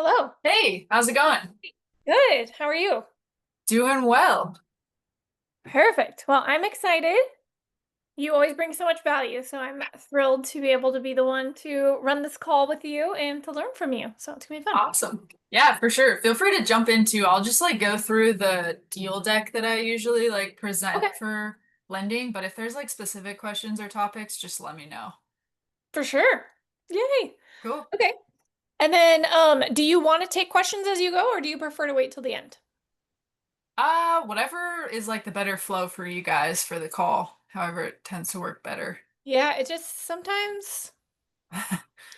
Hello. Hey, how's it going? Good. How are you? Doing well. Perfect. Well, I'm excited. You always bring so much value, so I'm thrilled to be able to be the one to run this call with you and to learn from you. So it's gonna be fun. Awesome. Yeah, for sure. Feel free to jump into. I'll just go through the deal deck that I usually present Okay, for lending, but if there's specific questions or topics, just let me know. for sure. Yay. Cool. Okay. And then, do you want to take questions as you go, or do you prefer to wait till the end? Whatever is the better flow for you guys for the call. However, it tends to work better. Yeah, it just sometimes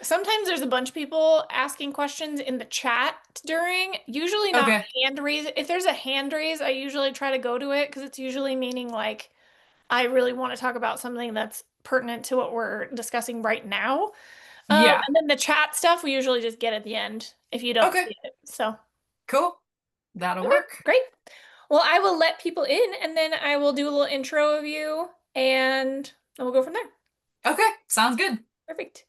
there's a bunch of people asking questions in the chat during, usually not Okay. hand raise. If there's a hand raise, I usually try to go to it because it's usually meaning I really want to talk about something that's pertinent to what we're discussing right now. Yeah. And then the chat stuff we usually just get at the end if you don't Okay. see it. So, Cool. That'll okay, work. great. Well, I will let people in and then I will do a little intro of you and then we'll go from there. Okay. Sounds good. Perfect.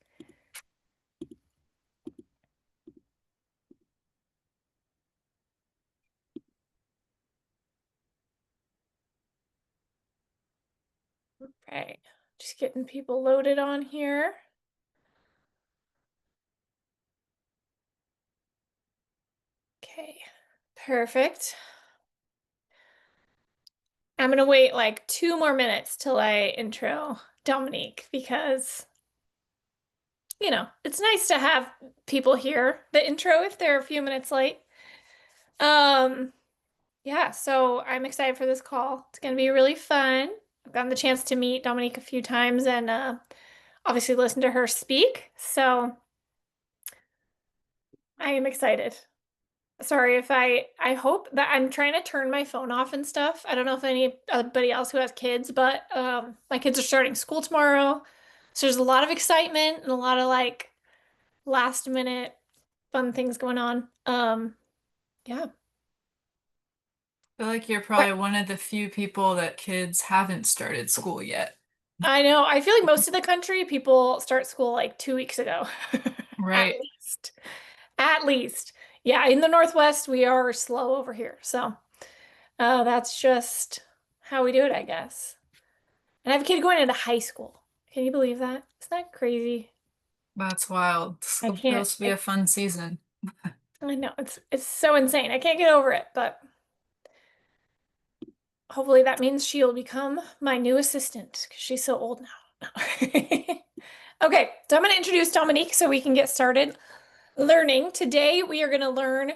Okay. Just getting people loaded on here. Okay. Perfect. I'm gonna wait like 2 more minutes till I intro Dominique because it's nice to have people hear the intro if they're a few minutes late. Um, yeah, so I'm excited for this call. It's gonna be really fun. I've gotten the chance to meet Dominique a few times and obviously listen to her speak. So I am excited. Sorry if I hope that I'm trying to turn my phone off and stuff. I don't know if anybody else who has kids, but my kids are starting school tomorrow. So there's a lot of excitement and a lot of last minute fun things going on. Yeah. I feel like you're Right. probably one of the few people that kids haven't started school yet. I know. I feel like most of the country, people start school like 2 weeks ago, at Right. least. At least. Yeah, in the Northwest, we are slow over here. So that's just how we do it, I guess. And I have a kid going into high school. Can you believe that? Isn't that crazy? That's wild. I can't. Supposed to be a fun season. I know it's so insane. I can't get over it, but hopefully that means she'll become my new assistant because she's so old now. Okay, so I'm going to introduce Dominique so we can get started learning. Today we are going to learn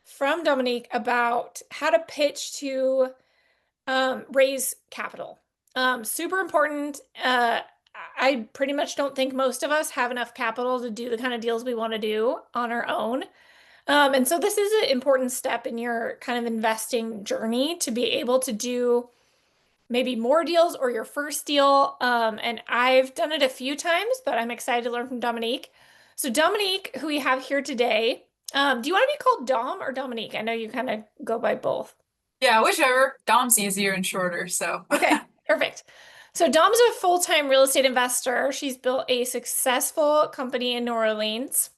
from Dominique about how to pitch to raise capital. Super important. I pretty much don't think most of us have enough capital to do the kind of deals we want to do on our own. And so this is an important step in your kind of investing journey to be able to do maybe more deals or your first deal. And I've done it a few times, but I'm excited to learn from Dominique. So Dominique, who we have here today, do you want to be called Dom or Dominique? I know you kind of go by both. Yeah, whichever. Dom's easier and shorter, so. Okay, perfect. So Dom's a full-time real estate investor. She's built a successful company in New Orleans,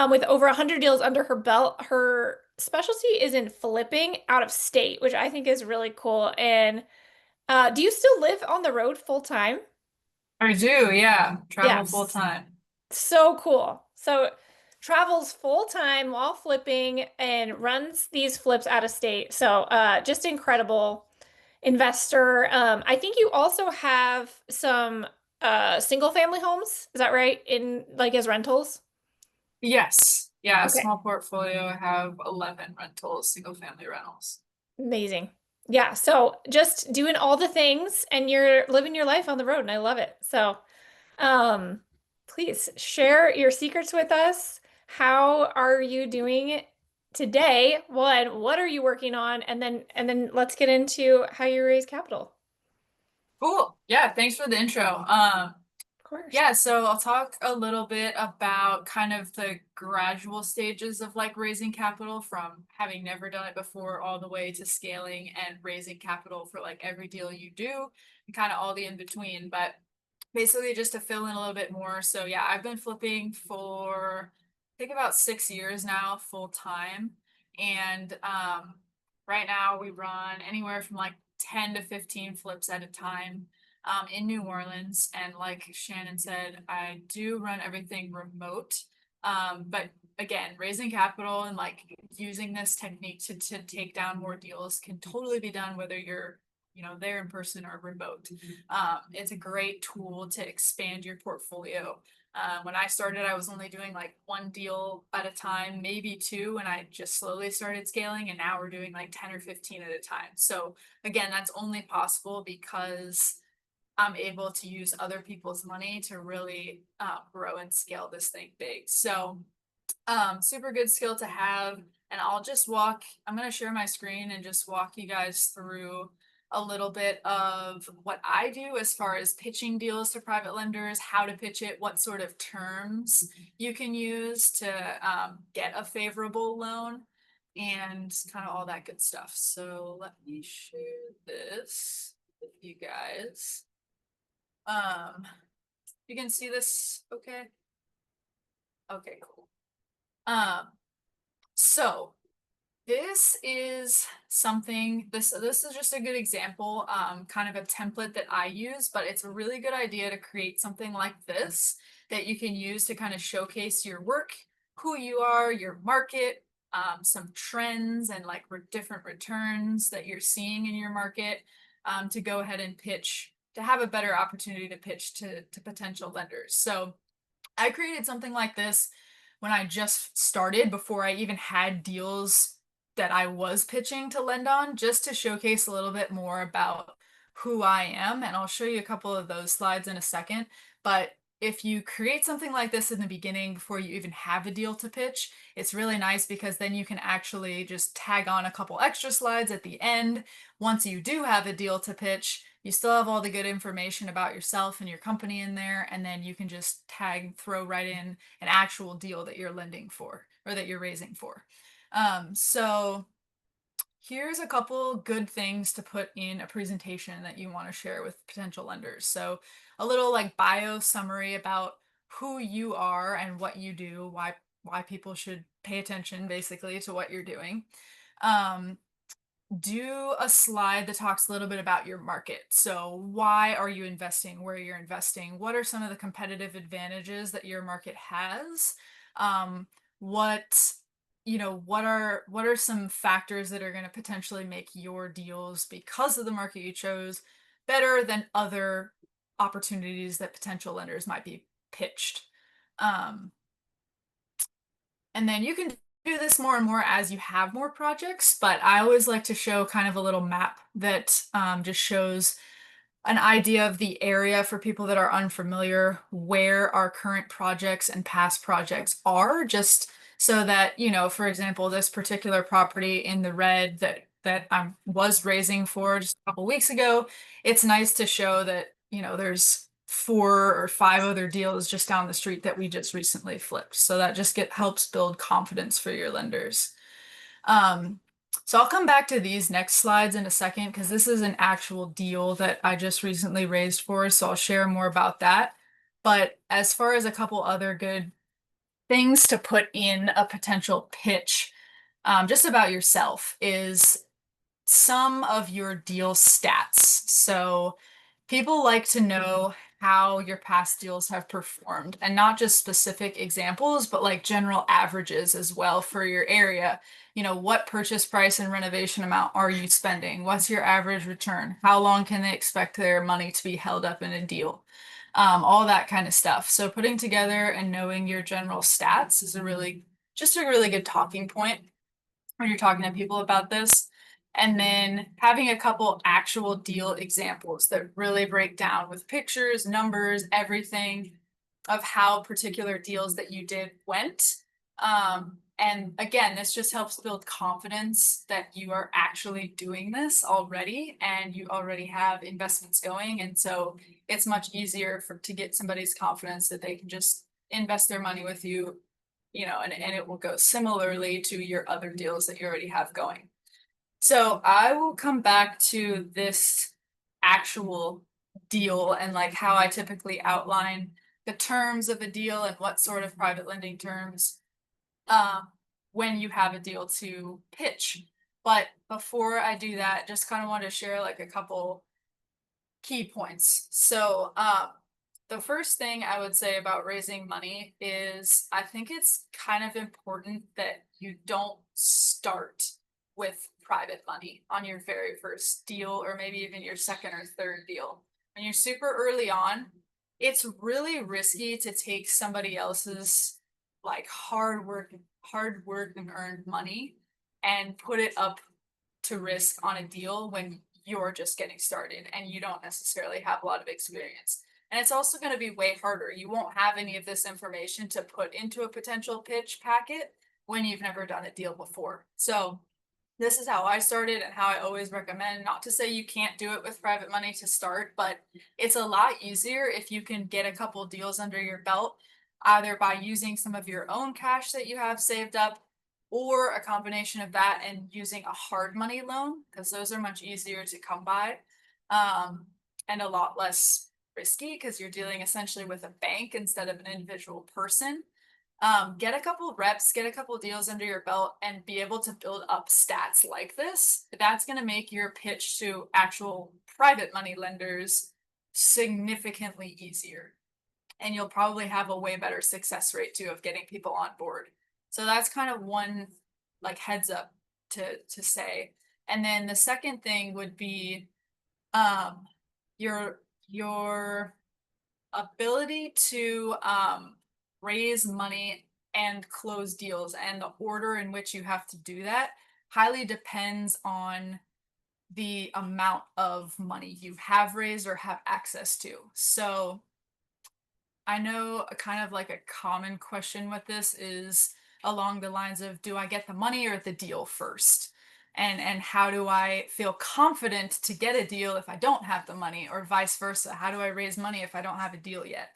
with over 100 deals under her belt. Her specialty is in flipping out of state, which I think is really cool. And do you still live on the road full time? I do, yeah. Travel full Yes. time. So cool. So travels full time while flipping and runs these flips out of state. So just incredible investor. I think you also have some single family homes. Is that right? In like as rentals? Yes. Yeah, Okay. small portfolio. I have 11 rentals, single family rentals. Amazing. Yeah, so just doing all the things and you're living your life on the road and I love it. So, um please share your secrets with us. How are you doing today? What are you working on? And then let's get into how you raise capital. Cool. Yeah, thanks for the intro. Of course. Yeah, so I'll talk a little bit about kind of the gradual stages of raising capital from having never done it before all the way to scaling and raising capital for every deal you do and kind of all the in between. But basically just to fill in a little bit more. So yeah, I've been flipping for I think about 6 years now, full time. And right now we run anywhere from like 10 to 15 flips at a time in New Orleans. And like Shannon said, I do run everything remote. But again, raising capital and like using this technique to take down more deals can totally be done whether you're there in person or remote. It's a great tool to expand your portfolio. When I started, I was only doing like one deal at a time, maybe two, and I just slowly started scaling. And now we're doing like 10 or 15 at a time. So, again, that's only possible because I'm able to use other people's money to really grow and scale this thing big. So, super good skill to have. And I'm going to share my screen and just walk you guys through a little bit of what I do as far as pitching deals to private lenders, how to pitch it, what sort of terms you can use to get a favorable loan, and kind of all that good stuff. So let me share this with you guys. You can see this okay? Okay, cool. Um, so this is something, this is just a good example, kind of a template that I use, but it's a really good idea to create something like this that you can use to kind of showcase your work, who you are, your market, some trends and like different returns that you're seeing in your market, to go ahead and pitch, to have a better opportunity to pitch to potential lenders. So I created something like this when I just started, before I even had deals that I was pitching to lend on, just to showcase a little bit more about who I am. And I'll show you a couple of those slides in a second. But if you create something like this in the beginning before you even have a deal to pitch, it's really nice because then you can actually just tag on a couple extra slides at the end. Once you do have a deal to pitch, you still have all the good information about yourself and your company in there, and then you can just throw right in an actual deal that you're lending for or that you're raising for. So here's a couple good things to put in a presentation that you want to share with potential lenders. So a little like bio summary about who you are and what you do, why people should pay attention basically to what you're doing. Um, do a slide that talks a little bit about your market. So why are you investing where you're investing? What are some of the competitive advantages that your market has? What what are some factors that are going to potentially make your deals, because of the market you chose, better than other opportunities that potential lenders might be pitched? Um, and then you can do this more and more as you have more projects, but I always like to show kind of a little map that just shows an idea of the area for people that are unfamiliar, where our current projects and past projects are, just so that, for example, this particular property in the red that I was raising for just a couple weeks ago, it's nice to show that, there's 4 or 5 other deals just down the street that we just recently flipped. So that just helps build confidence for your lenders. Um, so I'll come back to these next slides in a second because this is an actual deal that I just recently raised for, so I'll share more about that. But as far as a couple other good things to put in a potential pitch, just about yourself, is some of your deal stats. So people like to know how your past deals have performed, and not just specific examples, but like general averages as well for your area. What purchase price and renovation amount are you spending? What's your average return? How long can they expect their money to be held up in a deal? All that kind of stuff. So putting together and knowing your general stats is just a really good talking point when you're talking to people about this. And then having a couple actual deal examples that really break down with pictures, numbers, everything of how particular deals that you did went. And again, this just helps build confidence that you are actually doing this already and you already have investments going. And so it's much easier to get somebody's confidence that they can just invest their money with you, and it will go similarly to your other deals that you already have going. So I will come back to this actual deal and like how I typically outline the terms of a deal and what sort of private lending terms um, when you have a deal to pitch. But before I do that, just kind of want to share like a couple key points. So, the first thing I would say about raising money is I think it's kind of important that you don't start with private money on your very first deal, or maybe even your second or third deal. When you're super early on, it's really risky to take somebody else's like hard work and earned money and put it up to risk on a deal when you're just getting started and you don't necessarily have a lot of experience. And it's also going to be way harder. You won't have any of this information to put into a potential pitch packet when you've never done a deal before. So, this is how I started and how I always recommend. Not to say you can't do it with private money to start, but it's a lot easier if you can get a couple deals under your belt, either by using some of your own cash that you have saved up, or a combination of that and using a hard money loan, because those are much easier to come by, and a lot less risky because you're dealing essentially with a bank instead of an individual person. Get a couple reps, get a couple deals under your belt, and be able to build up stats like this. That's going to make your pitch to actual private money lenders significantly easier. And you'll probably have a way better success rate too of getting people on board. So that's kind of one like heads up to say. And then the second thing would be um your ability to raise money and close deals, and the order in which you have to do that highly depends on the amount of money you have raised or have access to. So I know a kind of like a common question with this is along the lines of, do I get the money or the deal first? And how do I feel confident to get a deal if I don't have the money, or vice versa? How do I raise money if I don't have a deal yet?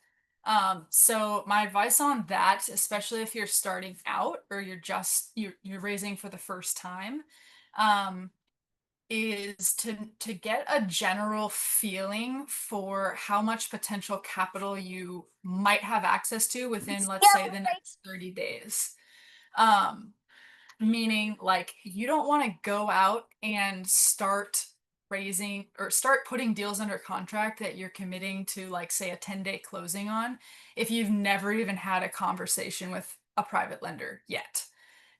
So my advice on that, especially if you're starting out or you're raising for the first time, um, is to get a general feeling for how much potential capital you might have access to within, let's say, the next 30 days. Um, Meaning, like, you don't want to go out and start raising or start putting deals under contract that you're committing to, like, say, a 10-day closing on if you've never even had a conversation with a private lender yet.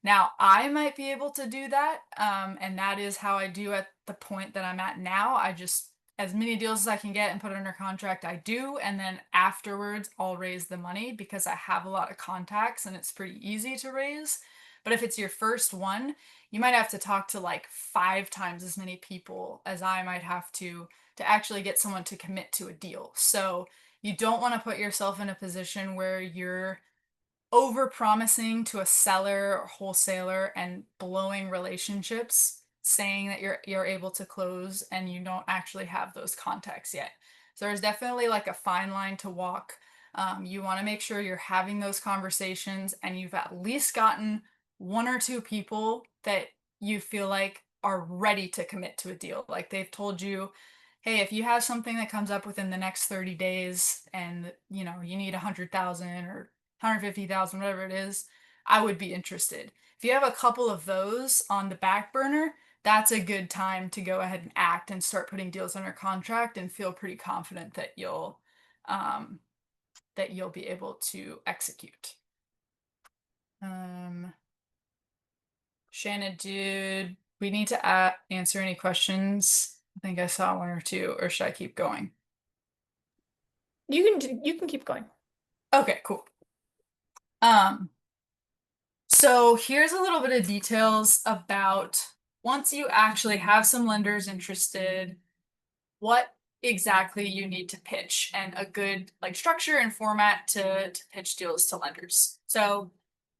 Now, I might be able to do that, and that is how I do at the point that I'm at now. I just, as many deals as I can get and put under contract, I do, and then afterwards, I'll raise the money because I have a lot of contacts and it's pretty easy to raise. But if it's your first one, you might have to talk to like 5 times as many people as I might have to actually get someone to commit to a deal. So you don't want to put yourself in a position where you're over promising to a seller or wholesaler and blowing relationships, saying that you're able to close and you don't actually have those contacts yet. So there's definitely like a fine line to walk. You want to make sure you're having those conversations and you've at least gotten 1 or 2 people that you feel like are ready to commit to a deal. Like they've told you, hey, if you have something that comes up within the next 30 days and you need 100,000 or 150,000, whatever it is, I would be interested. If you have a couple of those on the back burner, that's a good time to go ahead and act and start putting deals under contract and feel pretty confident um, that you'll be able to execute. Shannon, did we need to answer any questions? I think I saw 1 or 2, or should I keep going? You can keep going. Okay, cool. Um, so here's a little bit of details about once you actually have some lenders interested, what exactly you need to pitch and a good like structure and format to pitch deals to lenders. So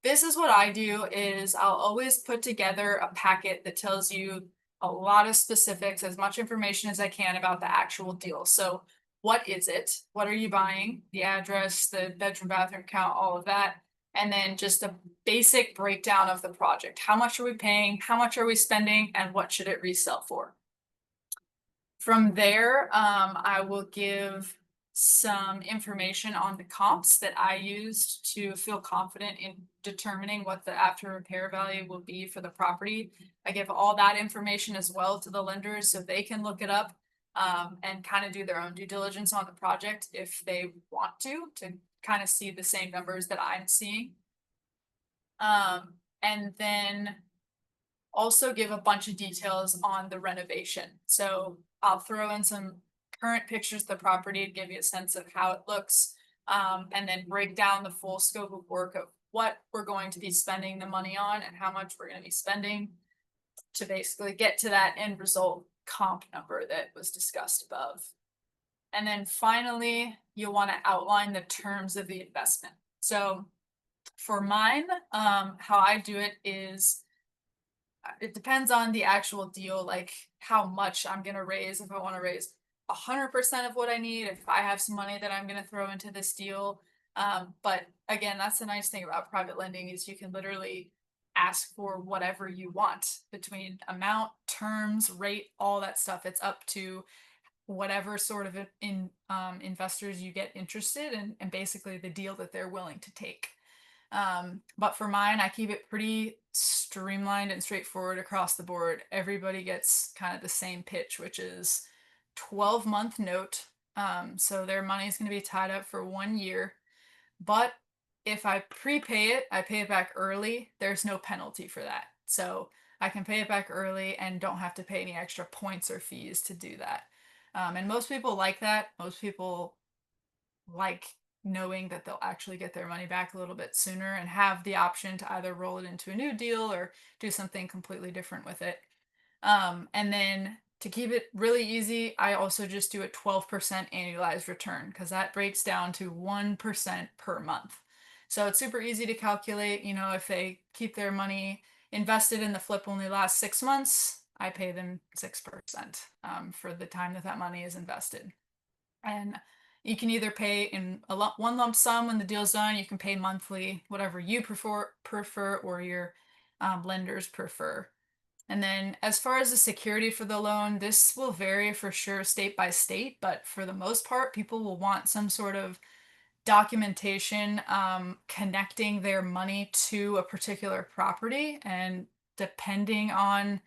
this is what I do is I'll always put together a packet that tells you a lot of specifics, as much information as I can about the actual deal. So what is it? What are you buying? The address, the bedroom, bathroom count, all of that. And then just a basic breakdown of the project. How much are we paying? How much are we spending? And what should it resell for? From there, I will give some information on the comps that I used to feel confident in determining what the after repair value will be for the property. I give all that information as well to the lenders so they can look it up and kind of do their own due diligence on the project if they want to kind of see the same numbers that I'm seeing. And then also give a bunch of details on the renovation. So I'll throw in some current pictures of the property to give you a sense of how it looks. And then break down the full scope of work of what we're going to be spending the money on and how much we're going to be spending to basically get to that end result comp number that was discussed above. And then finally, you'll want to outline the terms of the investment. So for mine, how I do it is it depends on the actual deal, like how much I'm gonna raise. If I want to raise 100% of what I need, if I have some money that I'm gonna throw into this deal. But again, that's the nice thing about private lending is you can literally ask for whatever you want between amount, terms, rate, all that stuff. It's up to whatever sort of investors you get interested in, and basically the deal that they're willing to take. But for mine, I keep it pretty streamlined and straightforward across the board. Everybody gets kind of the same pitch, which is 12-month note. So their money is going to be tied up for 1 year. But if I prepay it, I pay it back early. There's no penalty for that. So I can pay it back early and don't have to pay any extra points or fees to do that. And most people like that. Most people like knowing that they'll actually get their money back a little bit sooner and have the option to either roll it into a new deal or do something completely different with it. And then to keep it really easy, I also just do a 12% annualized return because that breaks down to 1% per month. So it's super easy to calculate. You know, if they keep their money invested in the flip only lasts 6 months, I pay them 6% for the time that that money is invested. And you can either pay in one lump sum when the deal's done. You can pay monthly, whatever you prefer, or your lenders prefer. And then as far as the security for the loan, this will vary for sure state by state, but for the most part, people will want some sort of documentation connecting their money to a particular property. And depending on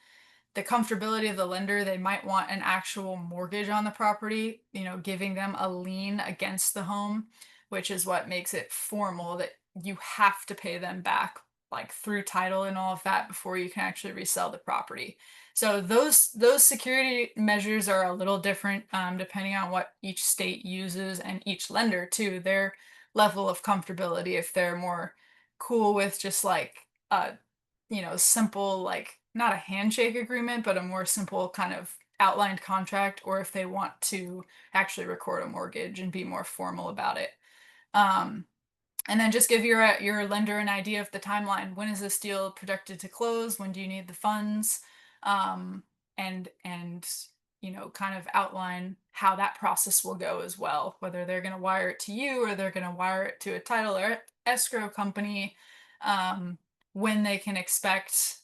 the comfortability of the lender, they might want an actual mortgage on the property, you know, giving them a lien against the home, which is what makes it formal that you have to pay them back like through title and all of that before you can actually resell the property. So those security measures are a little different depending on what each state uses and each lender too, their level of comfortability. If they're more cool with just like simple, like not a handshake agreement, but a more simple kind of outlined contract, or if they want to actually record a mortgage and be more formal about it. Um, and then just give your lender an idea of the timeline. When is this deal projected to close? When do you need the funds? Um, and kind of outline how that process will go as well, whether they're going to wire it to you or they're going to wire it to a title or escrow company. When they can expect,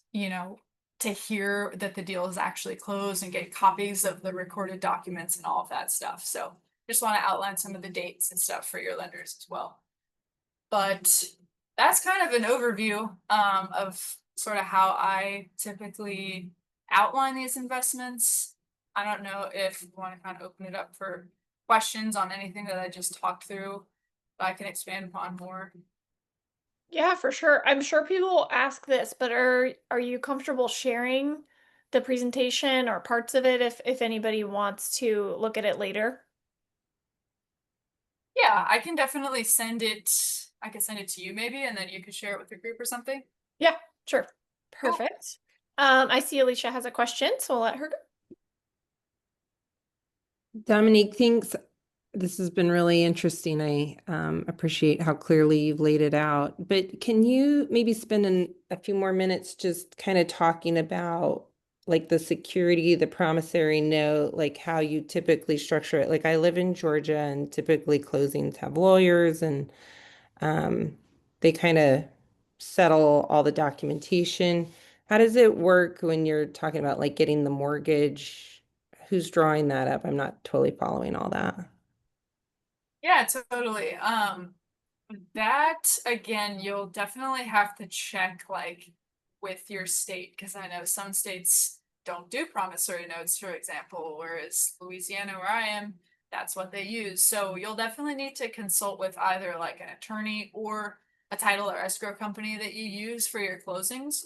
to hear that the deal is actually closed and get copies of the recorded documents and all of that stuff. So just want to outline some of the dates and stuff for your lenders as well. But that's kind of an overview of sort of how I typically outline these investments. I don't know if you want to kind of open it up for questions on anything that I just talked through, that I can expand upon more. Yeah, for sure. I'm sure people will ask this, but are you comfortable sharing the presentation or parts of it if anybody wants to look at it later? Yeah, I can definitely send it. I can send it to you maybe, and then you could share it with the group or something. Yeah, sure. Cool. Perfect. I see Alicia has a question, so I'll let her go. Dominique, thanks. This has been really interesting. I appreciate how clearly you've laid it out. But can you maybe spend a few more minutes just kind of talking about like the security, the promissory note, like how you typically structure it? Like I live in Georgia and typically closings have lawyers and they kind of settle all the documentation. How does it work when you're talking about like getting the mortgage? Who's drawing that up? I'm not totally following all that. Yeah, totally. That again, you'll definitely have to check like with your state because I know some states don't do promissory notes, for example, whereas Louisiana, where I am, that's what they use. So you'll definitely need to consult with either like an attorney or a title or escrow company that you use for your closings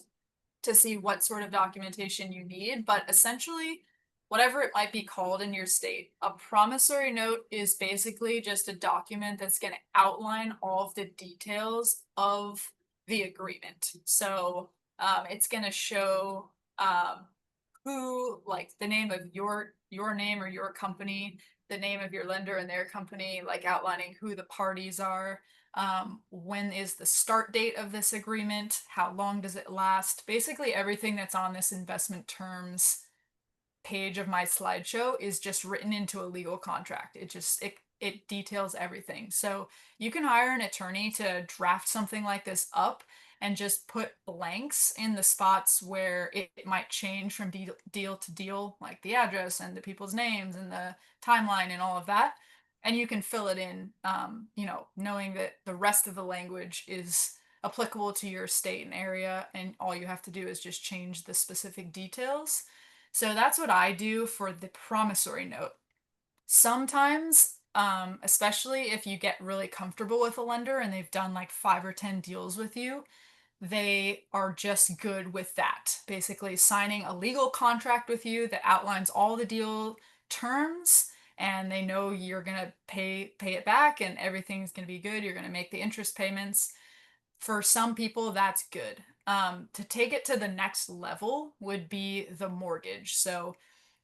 to see what sort of documentation you need. But essentially, whatever it might be called in your state, a promissory note is basically just a document that's going to outline all of the details of the agreement. So it's going to show who, like the name of your name or your company, the name of your lender and their company, like outlining who the parties are, when is the start date of this agreement, how long does it last, basically everything that's on this investment terms page of my slideshow is just written into a legal contract. It details everything. So you can hire an attorney to draft something like this up and just put blanks in the spots where it might change from deal to deal, like the address and the people's names and the timeline and all of that. And you can fill it in, knowing that the rest of the language is applicable to your state and area, and all you have to do is just change the specific details. So that's what I do for the promissory note. Sometimes, especially if you get really comfortable with a lender and they've done like 5 or 10 deals with you, they are just good with that. Basically, signing a legal contract with you that outlines all the deal terms, and they know you're gonna pay it back and everything's gonna be good. You're gonna make the interest payments. For some people, that's good. To take it to the next level would be the mortgage. So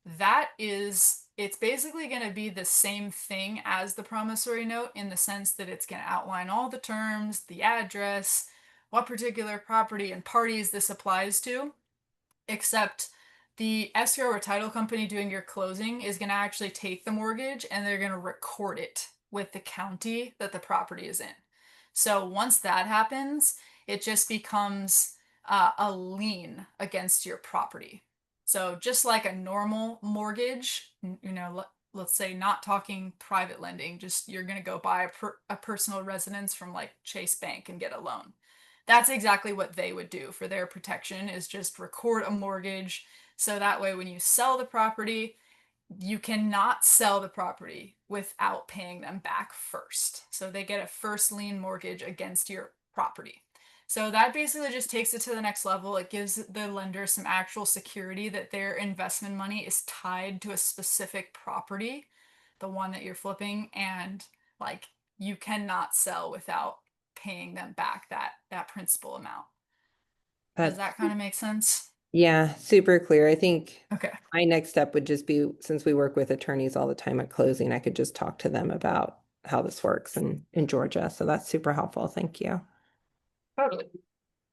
it's basically going to be the same thing as the promissory note in the sense that it's going to outline all the terms, the address, what particular property and parties this applies to, except the escrow or title company doing your closing is going to actually take the mortgage and they're going to record it with the county that the property is in. So once that happens, it just becomes a lien against your property. So just like a normal mortgage, let's say not talking private lending, just you're going to go buy a personal residence from like Chase Bank and get a loan. That's exactly what they would do for their protection, is just record a mortgage. So that way, when you sell the property, you cannot sell the property without paying them back first. So they get a first lien mortgage against your property. So that basically just takes it to the next level. It gives the lender some actual security that their investment money is tied to a specific property, the one that you're flipping, and like you cannot sell without paying them back that principal amount. Does That's, that kind of make sense? yeah, super clear. I think Okay. my next step would just be, since we work with attorneys all the time at closing, I could just talk to them about how this works in Georgia. So that's super helpful. Thank you. Totally.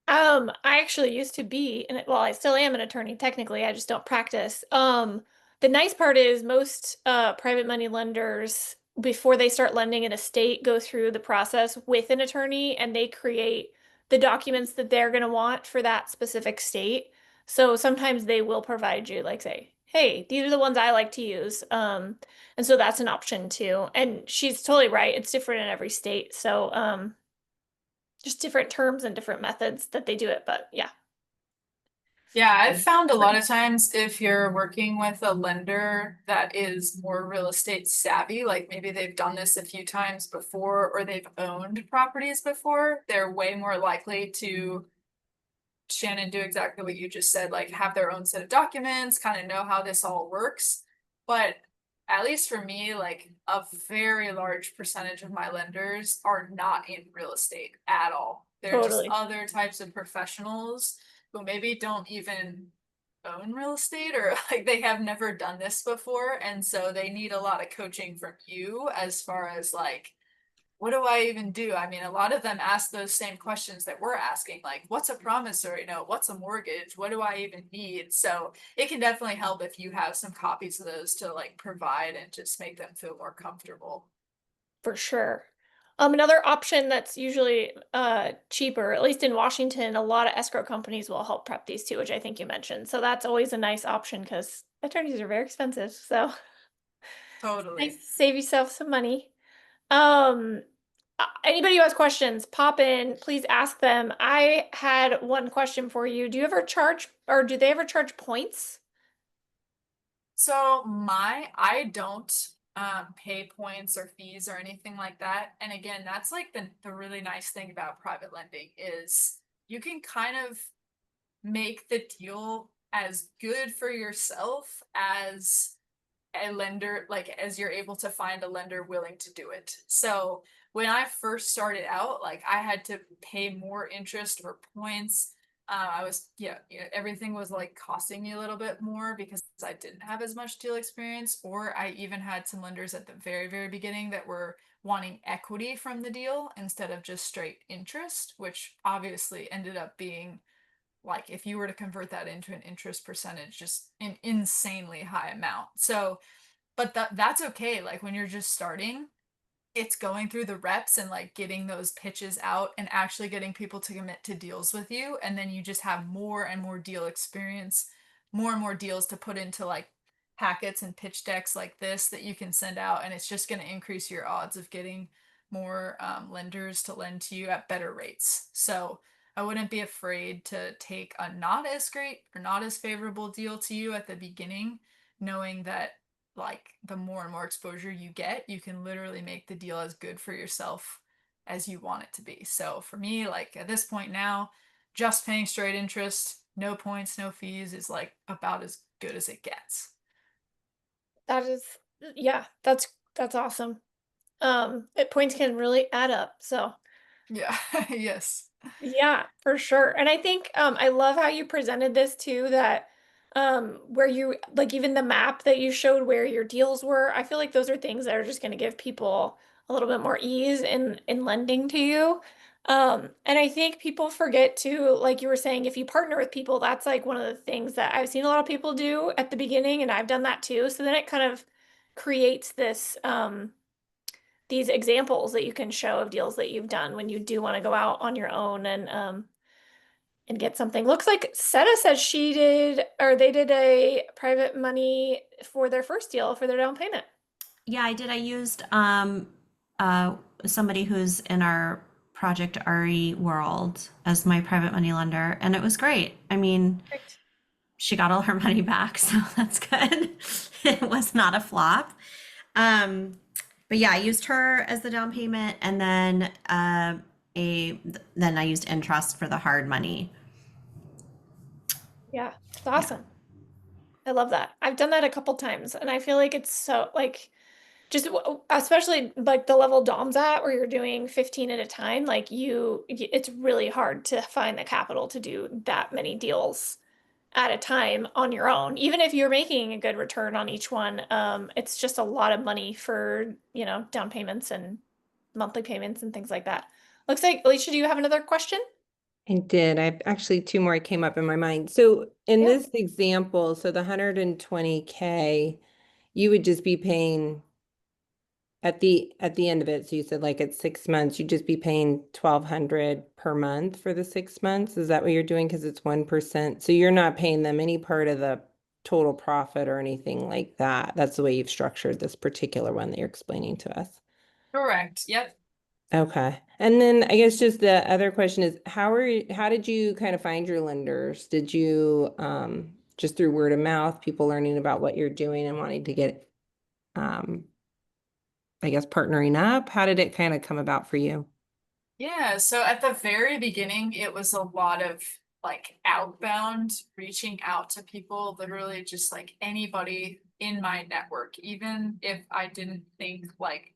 I actually used to be, and well, I still am an attorney technically, I just don't practice. The nice part is most private money lenders, before they start lending in a state, go through the process with an attorney and they create the documents that they're going to want for that specific state. So sometimes they will provide you, like, say, hey, these are the ones I like to use. And so that's an option too. And she's totally right. It's different in every state. So, just different terms and different methods that they do it, but yeah. Yeah, I've found a lot of times if you're working with a lender that is more real estate savvy, like maybe they've done this a few times before or they've owned properties before, they're way more likely to, Shannon, do exactly what you just said, like have their own set of documents, kind of know how this all works. But at least for me, like a very large percentage of my lenders are not in real estate at all. They're just Totally. other types of professionals who maybe don't even own real estate, or like they have never done this before. And so they need a lot of coaching from you as far as like, what do I even do? I mean, a lot of them ask those same questions that we're asking, like, what's a promissory note? What's a mortgage? What do I even need? So it can definitely help if you have some copies of those to like provide and just make them feel more comfortable. For sure. Another option that's usually cheaper, at least in Washington, a lot of escrow companies will help prep these too, which I think you mentioned. So that's always a nice option because attorneys are very expensive. So nice Totally. to save yourself some money. Um, Anybody who has questions, pop in, please ask them. I had one question for you. Do you ever charge, or do they ever charge points? So I don't pay points or fees or anything like that. And again, that's like the really nice thing about private lending is you can kind of make the deal as good for yourself as a lender, like as you're able to find a lender willing to do it. So when I first started out, like I had to pay more interest or points. I was, everything was like costing me a little bit more because I didn't have as much deal experience, or I even had some lenders at the very, very beginning that were wanting equity from the deal instead of just straight interest, which obviously ended up being like if you were to convert that into an interest percentage, just an insanely high amount. So but that's okay. Like when you're just starting, it's going through the reps and like getting those pitches out and actually getting people to commit to deals with you. And then you just have more and more deal experience, more and more deals to put into like packets and pitch decks like this that you can send out. And it's just going to increase your odds of getting more lenders to lend to you at better rates. So I wouldn't be afraid to take a not as great or not as favorable deal to you at the beginning, knowing that like the more and more exposure you get, you can literally make the deal as good for yourself as you want it to be. So for me, like at this point now, just paying straight interest, no points, no fees is like about as good as it gets. That is, yeah, that's awesome. Points can really add up. So Yeah, yes. yeah, for sure. And I think I love how you presented this too, that where you like even the map that you showed where your deals were. I feel like those are things that are just going to give people a little bit more ease in lending to you. And I think people forget to, like you were saying, if you partner with people, that's like one of the things that I've seen a lot of people do at the beginning, and I've done that too. So then it kind of creates this these examples that you can show of deals that you've done when you do want to go out on your own and get something. Looks like Seta says she did, or they did a private money for their first deal for their down payment. Yeah, I did. I used uh somebody who's in our Project RE world as my private money lender, and it was great. I mean, Perfect. she got all her money back, so that's good. It was not a flop. Um, but yeah, I used her as the down payment, and then a then I used interest for the hard money. Yeah, it's Yeah. awesome. I love that. I've done that a couple times, and I feel like it's so like just especially like the level Dom's at where you're doing 15 at a time, like it's really hard to find the capital to do that many deals at a time on your own. Even if you're making a good return on each one, it's just a lot of money for, down payments and monthly payments and things like that. Looks like, Alicia, do you have another question? I did. I have actually two more came up in my mind. So in Yeah. this example, so the 120K, you would just be paying at the end of it. So you said like at 6 months, you'd just be paying 1,200 per month for the 6 months. Is that what you're doing? Because it's 1%. So you're not paying them any part of the total profit or anything like that. That's the way you've structured this particular one that you're explaining to us. Correct. Yep. Okay. And then I guess just the other question is how did you kind of find your lenders? Did you just through word of mouth, people learning about what you're doing and wanting to get um I guess partnering up? How did it kind of come about for you? Yeah, so at the very beginning, it was a lot of like outbound reaching out to people, literally just like anybody in my network, even if I didn't think like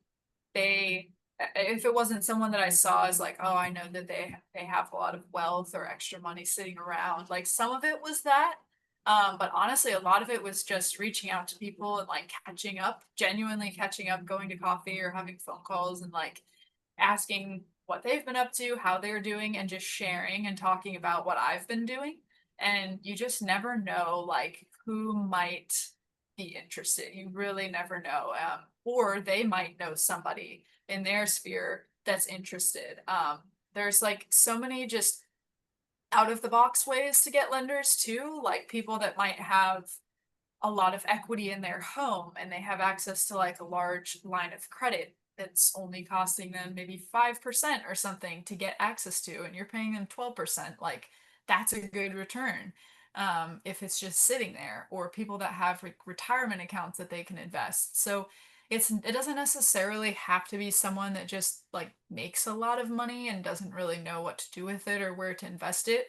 if it wasn't someone that I saw as like, oh, I know that they have a lot of wealth or extra money sitting around. Like some of it was that. But honestly, a lot of it was just reaching out to people and like catching up, genuinely catching up, going to coffee or having phone calls and like asking what they've been up to, how they're doing, and just sharing and talking about what I've been doing. And you just never know like who might be interested. You really never know. Or they might know somebody in their sphere that's interested. There's like so many just out of the box ways to get lenders too, like people that might have a lot of equity in their home and they have access to like a large line of credit it's only costing them maybe 5% or something to get access to, and you're paying them 12%, like that's a good return. If it's just sitting there, or people that have retirement accounts that they can invest. So it doesn't necessarily have to be someone that just like makes a lot of money and doesn't really know what to do with it or where to invest it.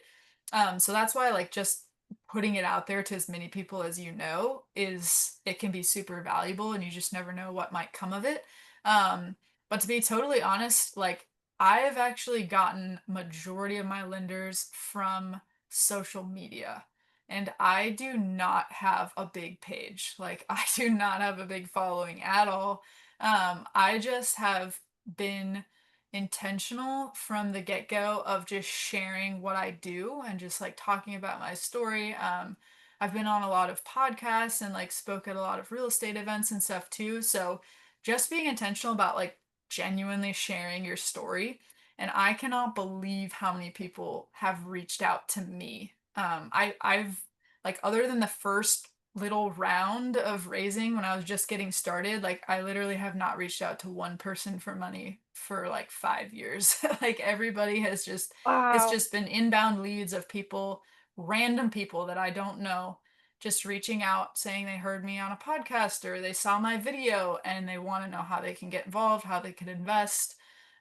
So that's why like just putting it out there to as many people as you know is it can be super valuable, and you just never know what might come of it. But to be totally honest, like I have actually gotten majority of my lenders from social media. And I do not have a big page. Like I do not have a big following at all. I just have been intentional from the get-go of just sharing what I do and just like talking about my story. I've been on a lot of podcasts and like spoke at a lot of real estate events and stuff too. So just being intentional about like genuinely sharing your story. And I cannot believe how many people have reached out to me. I've like other than the first little round of raising when I was just getting started, like I literally have not reached out to one person for money for like 5 years. Like everybody has just, it's Wow. just been inbound leads of people, random people that I don't know, just reaching out saying they heard me on a podcast or they saw my video and they want to know how they can get involved, how they can invest.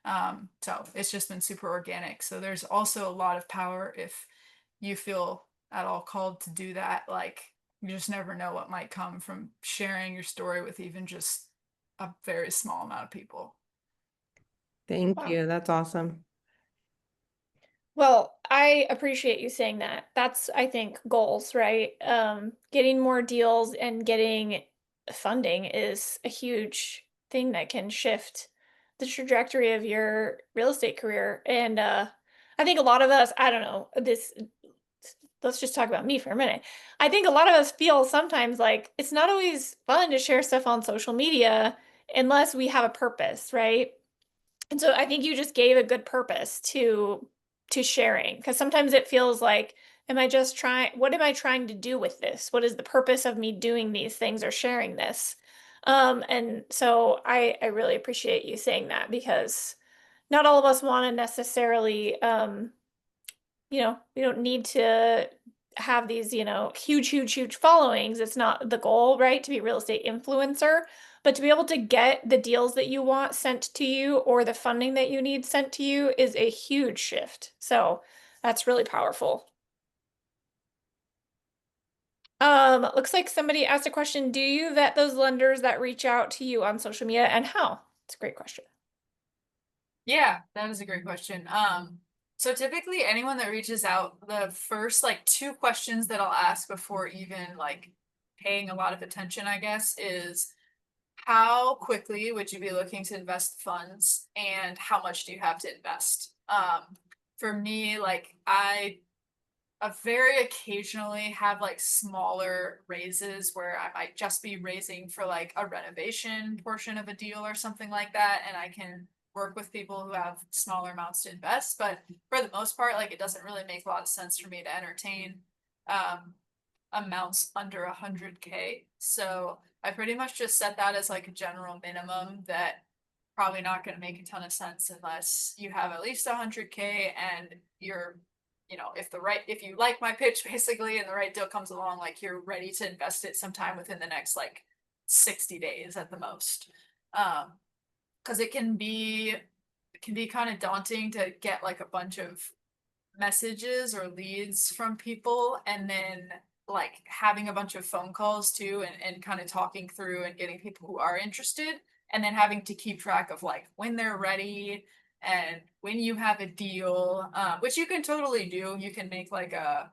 So it's just been super organic. So there's also a lot of power if you feel at all called to do that. Like you just never know what might come from sharing your story with even just a very small amount of people. Thank Wow. you. That's awesome. Well, I appreciate you saying that. That's, I think, goals, right? Getting more deals and getting funding is a huge thing that can shift the trajectory of your real estate career. And I think a lot of us, I don't know, let's just talk about me for a minute. I think a lot of us feel sometimes like it's not always fun to share stuff on social media unless we have a purpose, right? And so I think you just gave a good purpose to sharing, because sometimes it feels like, am I just trying, what am I trying to do with this? What is the purpose of me doing these things or sharing this? And so I really appreciate you saying that, because not all of us want to necessarily we don't need to have these, huge followings. It's not the goal, right? To be a real estate influencer, but to be able to get the deals that you want sent to you or the funding that you need sent to you is a huge shift. So that's really powerful. Looks like somebody asked a question. Do you vet those lenders that reach out to you on social media, and how? It's a great question. Yeah, that is a great question. So typically anyone that reaches out, the first like two questions that I'll ask before even like paying a lot of attention, I guess, is how quickly would you be looking to invest funds and how much do you have to invest? For me, like I very occasionally have like smaller raises where I might just be raising for like a renovation portion of a deal or something like that, and I can work with people who have smaller amounts to invest. But for the most part, like it doesn't really make a lot of sense for me to entertain um, amounts under 100K. So I pretty much just set that as like a general minimum that probably not going to make a ton of sense unless you have at least 100K and you're, if you like my pitch basically and the right deal comes along, like you're ready to invest it sometime within the next like 60 days at the most. Because it can be kind of daunting to get like a bunch of messages or leads from people and then like having a bunch of phone calls too, and kind of talking through and getting people who are interested, and then having to keep track of like when they're ready and when you have a deal, which you can totally do. You can make like a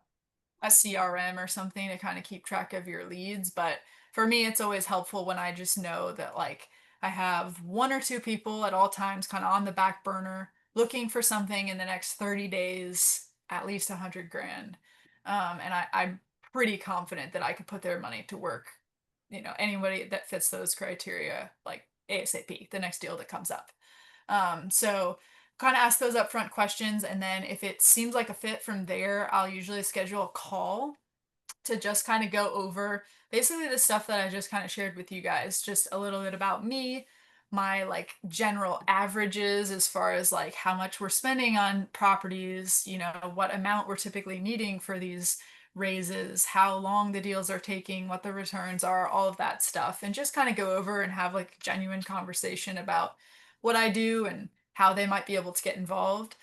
CRM or something to kind of keep track of your leads. But for me, it's always helpful when I just know that like I have one or two people at all times kind of on the back burner looking for something in the next 30 days, at least 100 grand. And I'm pretty confident that I could put their money to work. Anybody that fits those criteria, like ASAP, the next deal that comes up. So kind of ask those upfront questions, and then if it seems like a fit from there, I'll usually schedule a call to just kind of go over basically the stuff that I just kind of shared with you guys, just a little bit about me, my like general averages as far as like how much we're spending on properties, you know, what amount we're typically needing for these raises, how long the deals are taking, what the returns are, all of that stuff, and just kind of go over and have like genuine conversation about what I do and how they might be able to get involved.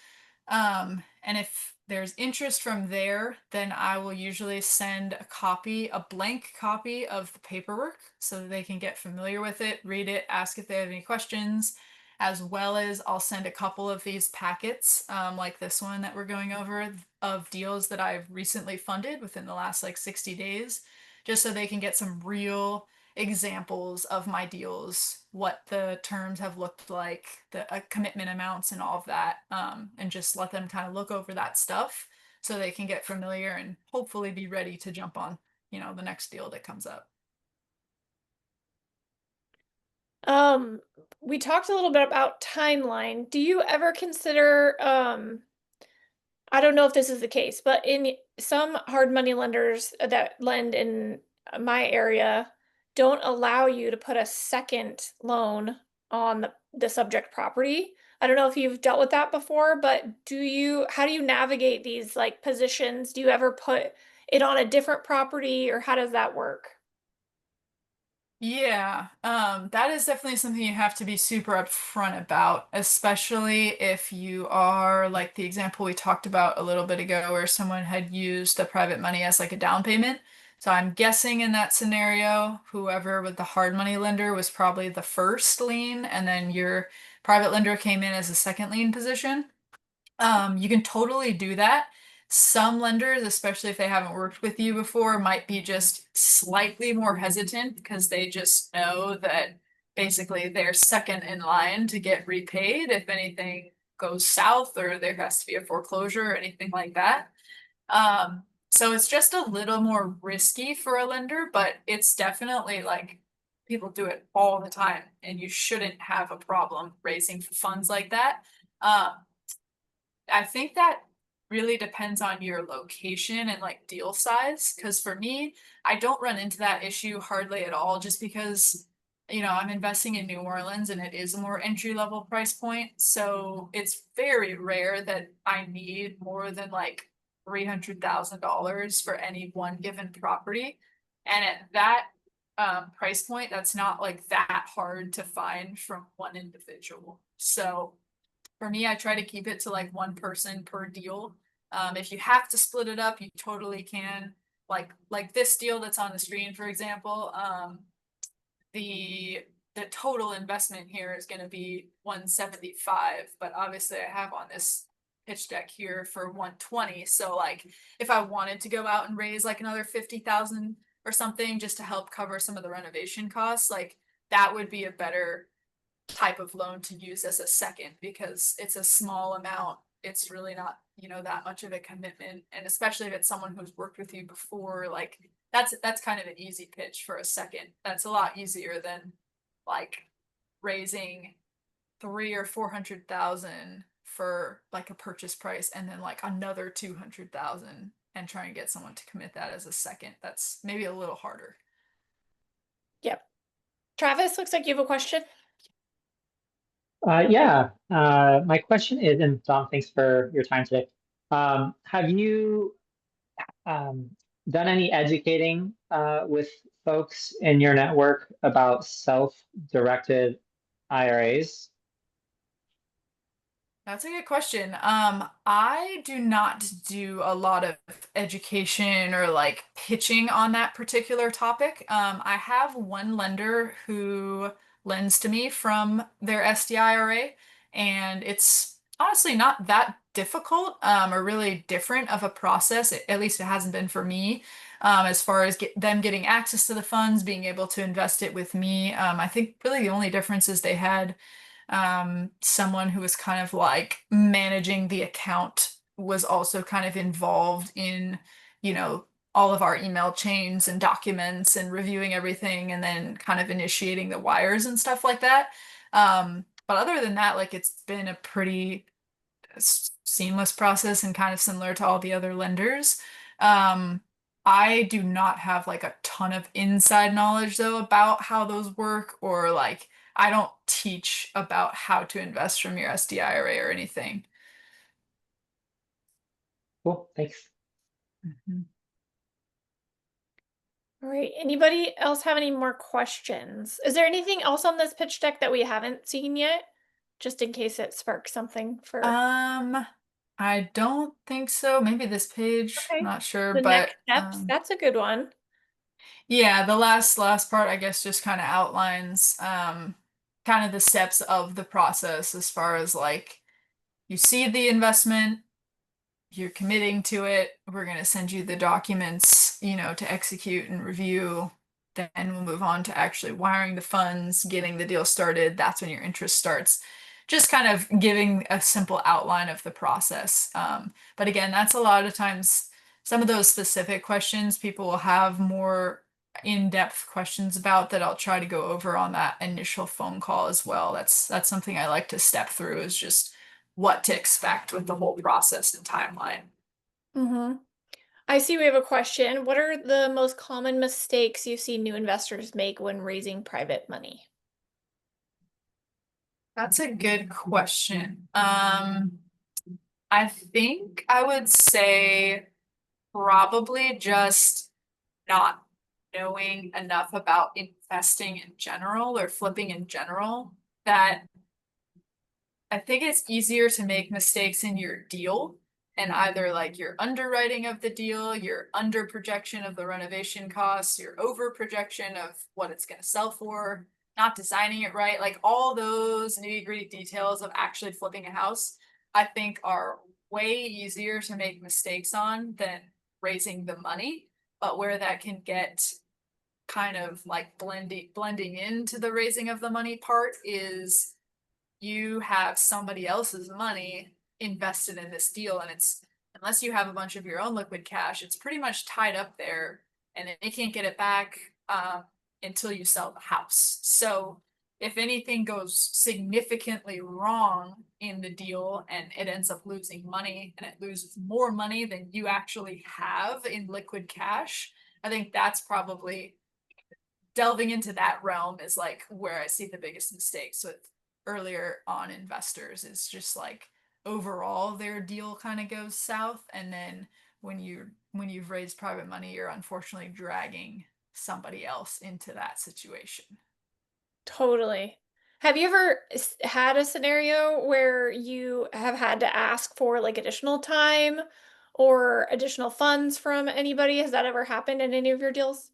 And if there's interest from there, then I will usually send a blank copy of the paperwork so that they can get familiar with it, read it, ask if they have any questions, as well as I'll send a couple of these packets, like this one that we're going over, of deals that I've recently funded within the last like 60 days, just so they can get some real examples of my deals, what the terms have looked like, the commitment amounts, and all of that, and just let them kind of look over that stuff so they can get familiar and hopefully be ready to jump on, you know, the next deal that comes up. We talked a little bit about timeline. Do you ever consider, I don't know if this is the case, but in some hard money lenders that lend in my area don't allow you to put a second loan on the subject property. I don't know if you've dealt with that before, but how do you navigate these like positions? Do you ever put it on a different property, or how does that work? Yeah, that is definitely something you have to be super upfront about, especially if you are like the example we talked about a little bit ago, where someone had used the private money as like a down payment. So I'm guessing in that scenario, whoever with the hard money lender was probably the first lien, and then your private lender came in as a second lien position. You can totally do that. Some lenders, especially if they haven't worked with you before, might be just slightly more hesitant because they just know that basically they're second in line to get repaid if anything goes south or there has to be a foreclosure or anything like that. So it's just a little more risky for a lender, but it's definitely like people do it all the time, and you shouldn't have a problem raising funds like that. Um, I think that really depends on your location and like deal size. Cause for me, I don't run into that issue hardly at all just because, you know, I'm investing in New Orleans and it is a more entry level price point. So it's very rare that I need more than like $300,000 for any one given property. And at that price point, that's not like that hard to find from one individual. So for me, I try to keep it to like one person per deal. If you have to split it up, you totally can. Like this deal that's on the screen, for example, the the total investment here is going to be 175, but obviously I have on this pitch deck here for 120. So like if I wanted to go out and raise like another 50,000 or something just to help cover some of the renovation costs, like that would be a better type of loan to use as a second because it's a small amount. It's really not, you know, that much of a commitment. And especially if it's someone who's worked with you before, like that's kind of an easy pitch for a second. That's a lot easier than like raising 300,000 or 400,000 for like a purchase price and then like another 200,000 and try and get someone to commit that as a second. That's maybe a little harder. Yep. Travis, looks like you have a question. Yeah, my question is, and Dom, thanks for your time today. Have you done any educating with folks in your network about self-directed IRAs? That's a good question. I do not do a lot of education or like pitching on that particular topic. I have one lender who lends to me from their SDIRA, and it's honestly not that difficult, or really different of a process. At least it hasn't been for me. As far as them getting access to the funds, being able to invest it with me. I think really the only difference is they had someone who was kind of like managing the account was also kind of involved in, you know, all of our email chains and documents and reviewing everything and then kind of initiating the wires and stuff like that. But other than that, like it's been a pretty seamless process and kind of similar to all the other lenders. Um, I do not have like a ton of inside knowledge though about how those work or like I don't teach about how to invest from your SDIRA or anything. Cool, thanks. All right. Anybody else have any more questions? Is there anything else on this pitch deck that we haven't seen yet? Just in case it sparks something for I don't think so. Maybe this page, Okay. not sure, the but next steps. That's a good one. yeah, the last part, I guess, just kind of outlines kind of the steps of the process as far as like you see the investment, you're committing to it. We're going to send you the documents, you know, to execute and review. Then we'll move on to actually wiring the funds, getting the deal started. That's when your interest starts. Just kind of giving a simple outline of the process. But again, that's a lot of times some of those specific questions people will have more in-depth questions about that I'll try to go over on that initial phone call as well. That's something I like to step through, is just what to expect with the whole process and timeline. Mm-hmm. I see we have a question. What are the most common mistakes you see new investors make when raising private money? That's a good question. I think I would say probably just not knowing enough about investing in general or flipping in general, that I think it's easier to make mistakes in your deal and either like your underwriting of the deal, your under projection of the renovation costs, your over projection of what it's going to sell for, not designing it right, like all those nitty-gritty details of actually flipping a house, I think are way easier to make mistakes on than raising the money. But where that can get kind of like blending into the raising of the money part is you have somebody else's money invested in this deal, and it's, unless you have a bunch of your own liquid cash, it's pretty much tied up there, and they can't get it back until you sell the house. So if anything goes significantly wrong in the deal and it ends up losing money, and it loses more money than you actually have in liquid cash, I think that's probably, delving into that realm is like where I see the biggest mistakes with earlier on investors, is just like overall their deal kind of goes south, and then when you've raised private money, you're unfortunately dragging somebody else into that situation. Totally. Have you ever had a scenario where you have had to ask for like additional time or additional funds from anybody? Has that ever happened in any of your deals?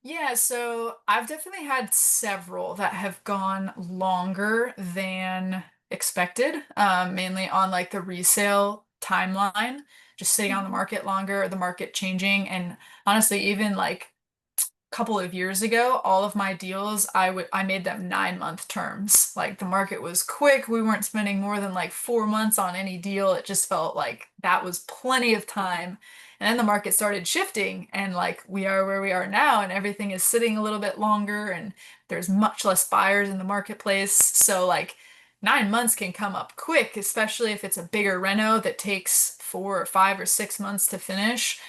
Yeah, so I've definitely had several that have gone longer than expected, mainly on like the resale timeline, just sitting on the market longer, the market changing. And honestly, even like couple of years ago, all of my deals, I made them 9-month terms. Like the market was quick. We weren't spending more than like 4 months on any deal. It just felt like that was plenty of time. And then the market started shifting, and like we are where we are now, and everything is sitting a little bit longer, and there's much less buyers in the marketplace. So like 9 months can come up quick, especially if it's a bigger reno that takes 4 or 5 or 6 months to finish.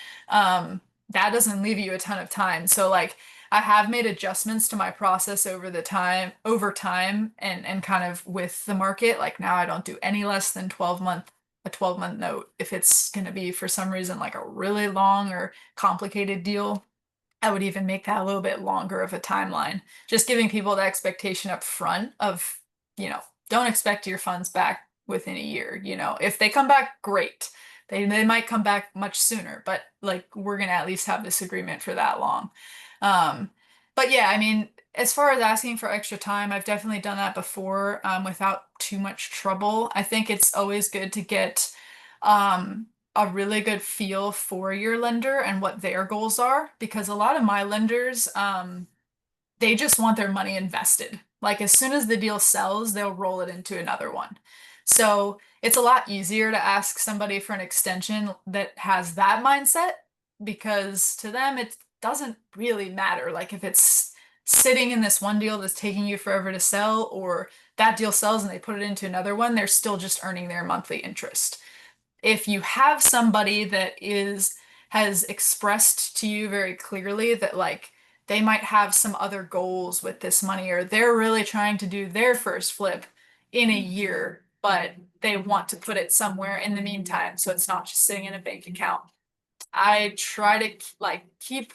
That doesn't leave you a ton of time. So like I have made adjustments to my process over time and kind of with the market. Like now I don't do any less than 12-month note. If it's going to be for some reason like a really long or complicated deal, I would even make that a little bit longer of a timeline. Just giving people the expectation up front of, don't expect your funds back within a year. If they come back, great. They might come back much sooner, but like we're gonna at least have this agreement for that long. Um, but yeah, I mean, as far as asking for extra time, I've definitely done that before, without too much trouble. I think it's always good to get a really good feel for your lender and what their goals are, because a lot of my lenders, they just want their money invested. Like as soon as the deal sells, they'll roll it into another one. So it's a lot easier to ask somebody for an extension that has that mindset, because to them it doesn't really matter. Like if it's sitting in this one deal that's taking you forever to sell, or that deal sells and they put it into another one, they're still just earning their monthly interest. If you have somebody that has expressed to you very clearly that like they might have some other goals with this money, or they're really trying to do their first flip in a year, but they want to put it somewhere in the meantime, so it's not just sitting in a bank account. I try to like keep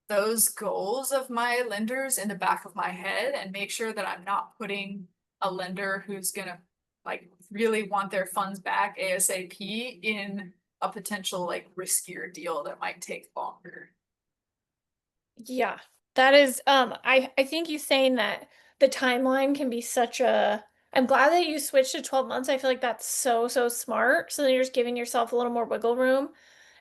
those goals of my lenders in the back of my head and make sure that I'm not putting a lender who's gonna like really want their funds back ASAP in a potential like riskier deal that might take longer. Yeah, that is, I think you saying that the timeline can be such a, I'm glad that you switched to 12 months. I feel like that's so, so smart. So then you're just giving yourself a little more wiggle room.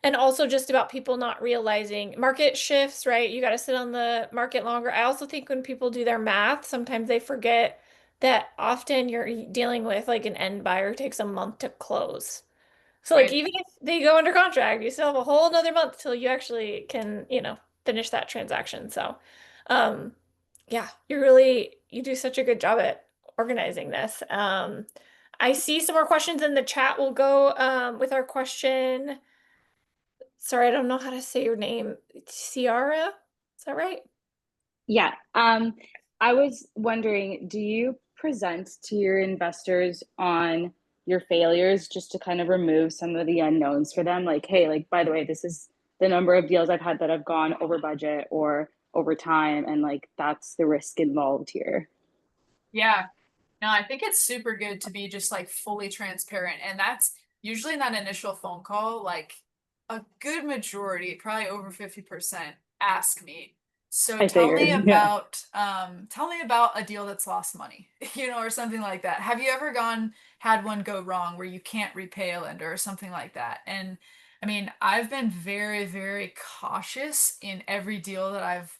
And also just about people not realizing market shifts, right? You got to sit on the market longer. I also think when people do their math, sometimes they forget that often you're dealing with like an end buyer who takes a month to close. So like Right. even if they go under contract, you still have a whole another month till you actually can, finish that transaction. So um yeah, you do such a good job at organizing this. I see some more questions in the chat. We'll go with our question. Sorry, I don't know how to say your name. Ciara? Is that right? Yeah. I was wondering, do you present to your investors on your failures just to kind of remove some of the unknowns for them? Like, hey, like, by the way, this is the number of deals I've had that have gone over budget or over time, and like that's the risk involved here. Yeah. No, I think it's super good to be just like fully transparent. And that's usually in that initial phone call, like a good majority, probably over 50%, ask me. So I tell me figured, yeah. tell me about a deal that's lost money, or something like that. Have you ever had one go wrong where you can't repay a lender or something like that? And I mean, I've been very, very cautious in every deal that I've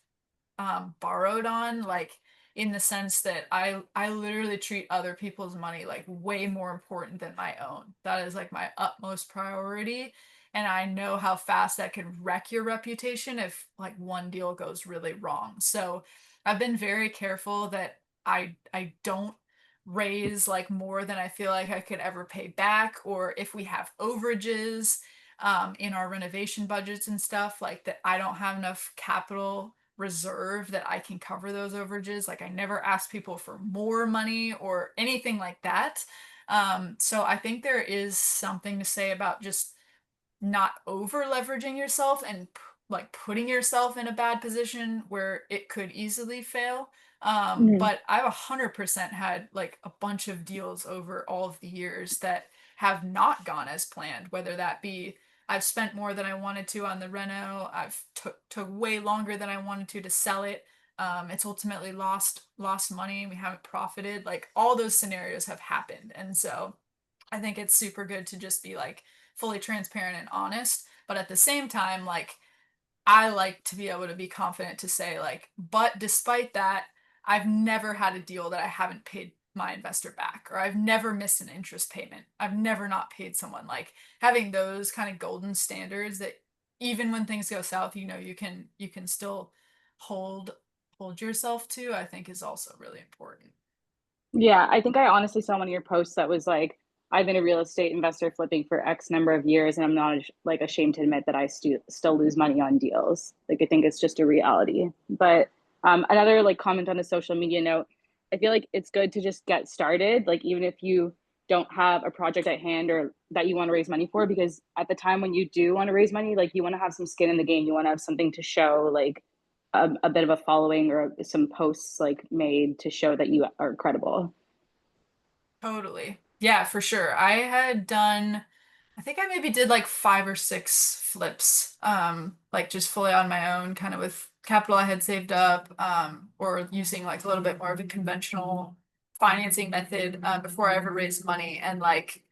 borrowed on, like in the sense that I literally treat other people's money like way more important than my own. That is like my utmost priority. And I know how fast that can wreck your reputation if like one deal goes really wrong. So I've been very careful that I don't raise like more than I feel like I could ever pay back, or if we have overages in our renovation budgets and stuff, like that I don't have enough capital reserve that I can cover those overages. Like I never ask people for more money or anything like that. So I think there is something to say about just not over leveraging yourself and like putting yourself in a bad position where it could easily fail. Mhm. But I've 100% had like a bunch of deals over all of the years that have not gone as planned, whether that be I've spent more than I wanted to on the reno, I've took way longer than I wanted to sell it. It's ultimately lost money and we haven't profited. Like all those scenarios have happened. And so I think it's super good to just be like fully transparent and honest. But at the same time, like I like to be able to be confident to say, like, but despite that, I've never had a deal that I haven't paid my investor back, or I've never missed an interest payment. I've never not paid someone. Like having those kind of golden standards that even when things go south, you can still hold hold yourself to, I think is also really important. Yeah, I think I honestly saw one of your posts that was like, I've been a real estate investor flipping for X number of years, and I'm not like ashamed to admit that I still lose money on deals. Like I think it's just a reality. But another like comment on a social media note, I feel like it's good to just get started. Like even if you don't have a project at hand or that you want to raise money for, because at the time when you do want to raise money, like you want to have some skin in the game. You want to have something to show, like a bit of a following or some posts like made to show that you are credible. Totally. Yeah, for sure. I had done, I think I maybe did like 5 or 6 flips, like just fully on my own, kind of with capital I had saved up, or using like a little bit more of a conventional financing method, before I ever raised money. And like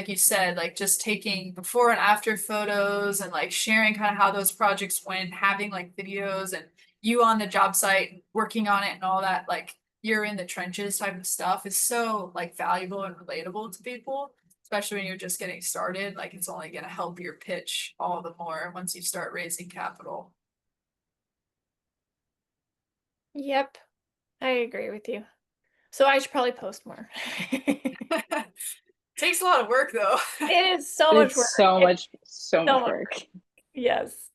you said, like just taking before and after photos and like sharing kind of how those projects went, having like videos and you on the job site working on it and all that, like you're in the trenches type of stuff is so like valuable and relatable to people, especially when you're just getting started. Like it's only going to help your pitch all the more once you start raising capital. Yep, I agree with you. So I should probably post more. Takes a lot of work though. It is so much It's work. so It's much, so so much much work. work. Yes.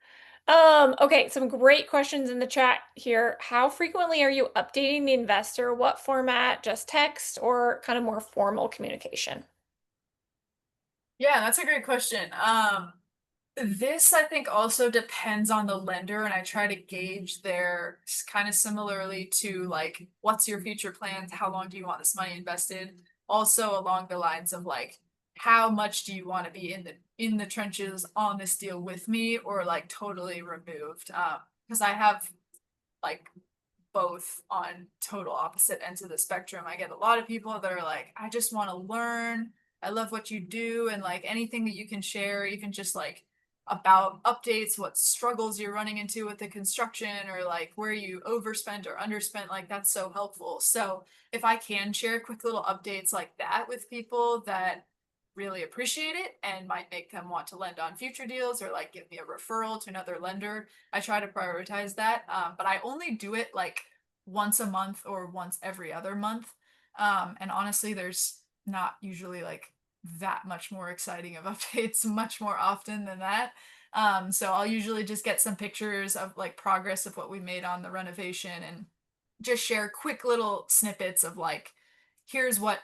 Okay, some great questions in the chat here. How frequently are you updating the investor? What format? Just text or kind of more formal communication? Yeah, that's a great question. This I think also depends on the lender, and I try to gauge their kind of similarly to like, what's your future plans? How long do you want this money invested? Also along the lines of like, how much do you want to be in the trenches on this deal with me, or like totally removed? Because I have like both on total opposite ends of the spectrum. I get a lot of people that are like, I just want to learn. I love what you do. And like anything that you can share, even just like about updates, what struggles you're running into with the construction, or like where you overspent or underspent, like that's so helpful. So if I can share quick little updates like that with people that really appreciate it and might make them want to lend on future deals or like give me a referral to another lender, I try to prioritize that. But I only do it like once a month or once every other month. And honestly, there's not usually like that much more exciting of updates much more often than that. So I'll usually just get some pictures of like progress of what we made on the renovation and just share quick little snippets of like, here's what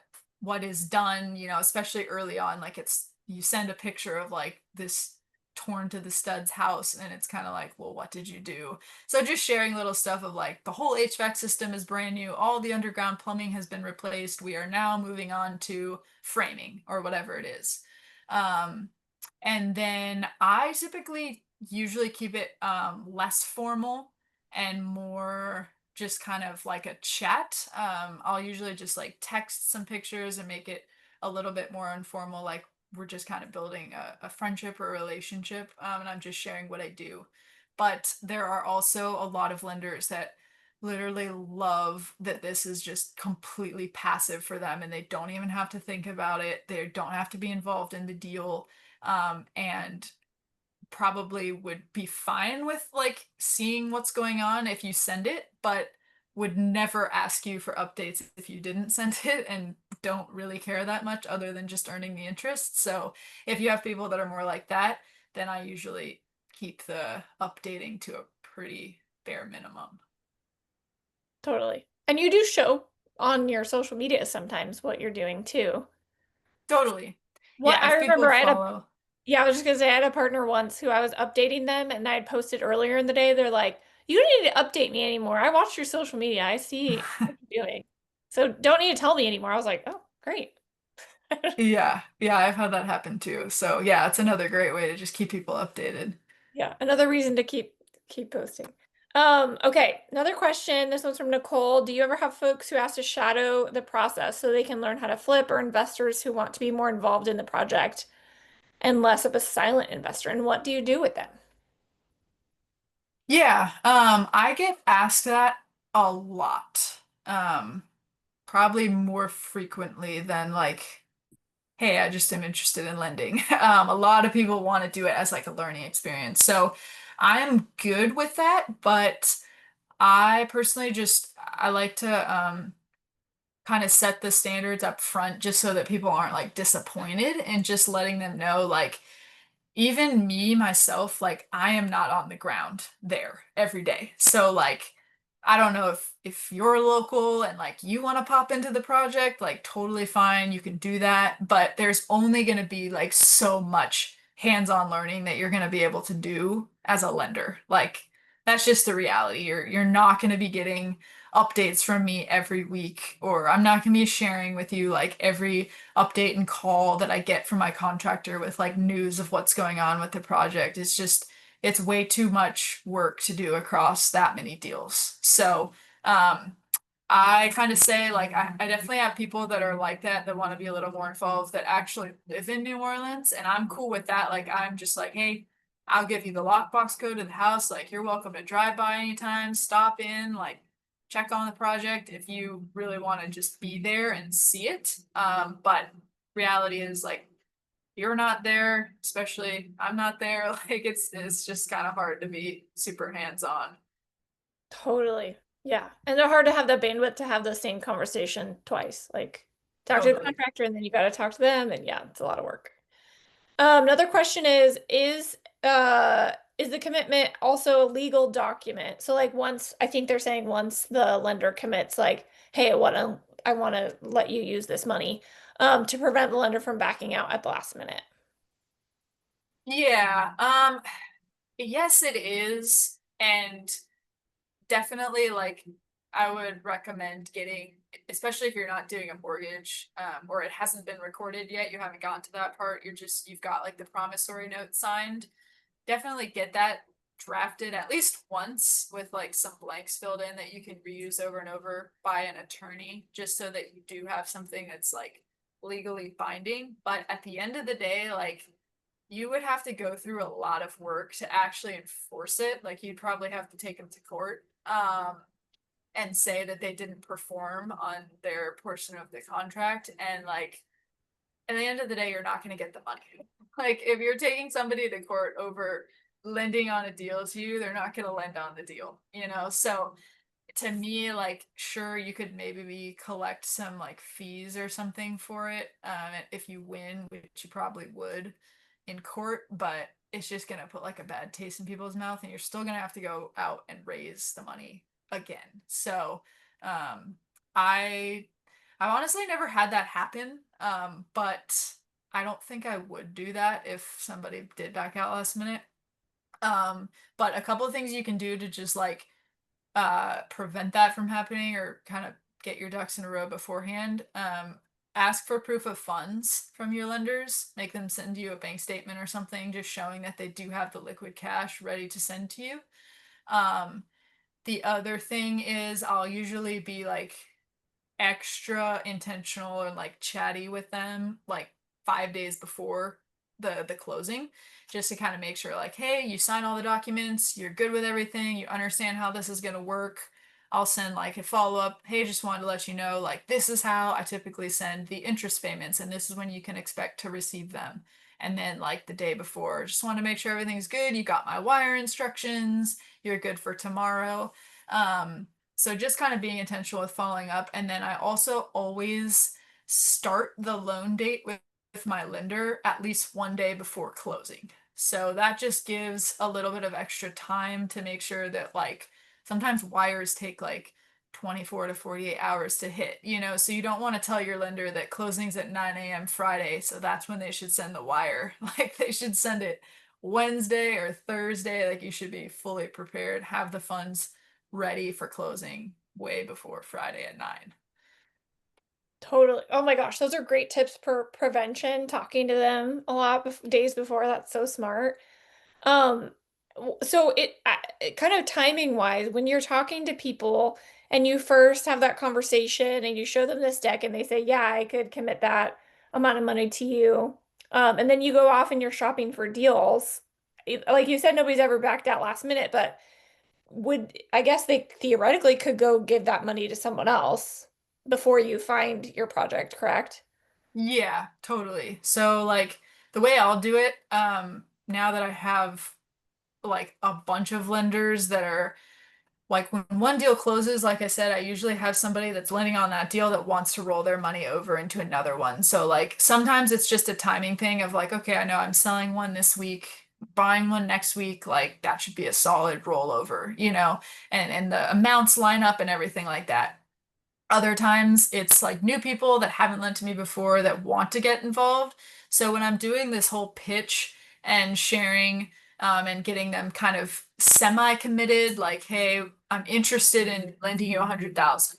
is done, you know, especially early on. Like it's, you send a picture of like this torn to the studs house and it's kind of like, well, what did you do? So just sharing little stuff of like, the whole HVAC system is brand new, all the underground plumbing has been replaced, we are now moving on to framing or whatever it is. And then I typically usually keep it less formal and more just kind of like a chat. I'll usually just like text some pictures and make it a little bit more informal, like we're just kind of building a friendship or a relationship, and I'm just sharing what I do. But there are also a lot of lenders that literally love that this is just completely passive for them and they don't even have to think about it. They don't have to be involved in the deal. And probably would be fine with like seeing what's going on if you send it, but would never ask you for updates if you didn't send it and don't really care that much other than just earning the interest. So if you have people that are more like that, then I usually keep the updating to a pretty bare minimum. Totally. And you do show on your social media sometimes what you're doing too. Totally. What Yeah, I if people remember I had a follow. Yeah, I was just gonna say I had a partner once who I was updating them and I had posted earlier in the day. They're like, you don't need to update me anymore. I watch your social media. I see what you're doing. So don't need to tell me anymore. I was like, oh, great. Yeah, yeah, I've had that happen too. So yeah, it's another great way to just keep people updated. Yeah, another reason to keep posting. Okay, another question. This one's from Nicole. Do you ever have folks who ask to shadow the process so they can learn how to flip, or investors who want to be more involved in the project and less of a silent investor? And what do you do with them? Yeah, I get asked that a lot. Probably more frequently than like, hey, I just am interested in lending. A lot of people want to do it as like a learning experience. So I'm good with that, but I personally just I like to kind of set the standards up front just so that people aren't like disappointed and just letting them know like even me myself, like I am not on the ground there every day. So like I don't know if you're local and like you want to pop into the project, like totally fine, you can do that, but there's only going to be like so much hands-on learning that you're going to be able to do as a lender. Like that's just the reality. You're not going to be getting updates from me every week, or I'm not going to be sharing with you like every update and call that I get from my contractor with like news of what's going on with the project. It's just, it's way too much work to do across that many deals. So, I kind of say like I definitely have people that are like that want to be a little more involved that actually live in New Orleans, and I'm cool with that. Like I'm just like, hey, I'll give you the lockbox code to the house. Like you're welcome to drive by anytime, stop in, like check on the project if you really want to just be there and see it. But reality is like you're not there, especially I'm not there. Like it's just kind of hard to be super hands-on. Totally. Yeah. And they're hard to have the bandwidth to have the same conversation twice. Like talk to the Totally. contractor and then you got to talk to them. And yeah, it's a lot of work. Another question is is the commitment also a legal document? So like once, I think they're saying once the lender commits like, hey, I want to let you use this money, to prevent the lender from backing out at the last minute. Yeah, yes, it is. And definitely like I would recommend getting, especially if you're not doing a mortgage, or it hasn't been recorded yet, you haven't gotten to that part, you've got like the promissory note signed. Definitely get that drafted at least once with like some blanks filled in that you can reuse over and over by an attorney, just so that you do have something that's like legally binding. But at the end of the day, like you would have to go through a lot of work to actually enforce it. Like you'd probably have to take them to court, and say that they didn't perform on their portion of the contract. And like at the end of the day, you're not going to get the money. Like if you're taking somebody to court over lending on a deal to you, they're not going to lend on the deal, you know? So to me, like, sure, you could maybe collect some like fees or something for it, if you win, which you probably would in court, but it's just going to put like a bad taste in people's mouth, and you're still going to have to go out and raise the money again. So, I honestly never had that happen, but I don't think I would do that if somebody did back out last minute. But a couple of things you can do to just like prevent that from happening, or kind of get your ducks in a row beforehand. Ask for proof of funds from your lenders. Make them send you a bank statement or something, just showing that they do have the liquid cash ready to send to you. The other thing is I'll usually be like extra intentional or like chatty with them like 5 days before the closing, just to kind of make sure like, hey, you sign all the documents, you're good with everything, you understand how this is going to work. I'll send like a follow-up, hey, just wanted to let you know, like, this is how I typically send the interest payments, and this is when you can expect to receive them. And then like the day before, just want to make sure everything's good, you got my wire instructions, you're good for tomorrow. So just kind of being intentional with following up. And then I also always start the loan date with my lender at least one day before closing. So that just gives a little bit of extra time to make sure that like sometimes wires take like 24 to 48 hours to hit, you know, so you don't want to tell your lender that closing's at 9 a.m. Friday, so that's when they should send the wire. Like they should send it Wednesday or Thursday. Like you should be fully prepared, have the funds ready for closing way before Friday at 9. Totally. Oh my gosh, those are great tips for prevention. Talking to them a lot days before. That's so smart. Um, so it kind of timing wise, when you're talking to people and you first have that conversation and you show them this deck and they say, yeah, I could commit that amount of money to you. And then you go off and you're shopping for deals. Like you said, nobody's ever backed out last minute, but I guess they theoretically could go give that money to someone else before you find your project, correct? Yeah, totally. So like the way I'll do it, now that I have like a bunch of lenders that are like, when one deal closes, like I said, I usually have somebody that's lending on that deal that wants to roll their money over into another one. So like sometimes it's just a timing thing of like, okay, I know I'm selling one this week, buying one next week, like that should be a solid rollover, you know, and the amounts line up and everything like that. Other times it's like new people that haven't lent to me before that want to get involved. So when I'm doing this whole pitch and sharing, and getting them kind of semi-committed, like, hey, I'm interested in lending you 100,000.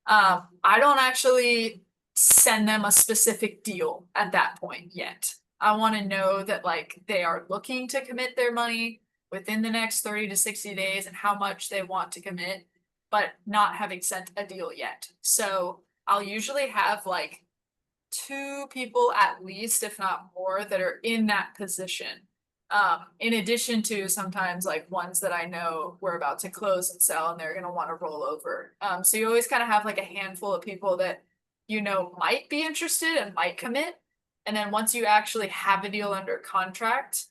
I don't actually send them a specific deal at that point yet. I want to know that like they are looking to commit their money within the next 30 to 60 days and how much they want to commit, but not having sent a deal yet. So I'll usually have like 2 people at least, if not more, that are in that position. In addition to sometimes like ones that I know we're about to close and sell and they're gonna want to roll over. So you always kind of have like a handful of people that you know might be interested and might commit. And then once you actually have a deal under contract,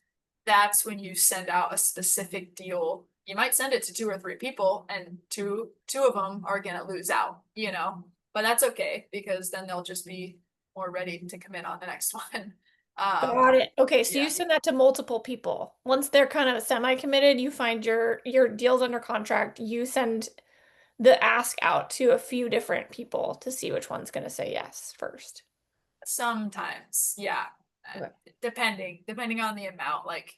that's when you send out a specific deal. You might send it to 2 or 3 people, and two of them are gonna lose out, you know, but that's okay because then they'll just be more ready to commit on the next one. Got it. Okay, so yeah. you send that to multiple people. Once they're kind of semi-committed, you find your deal's under contract, you send the ask out to a few different people to see which one's going to say yes first. Sometimes, yeah. Okay. Depending on the amount. Like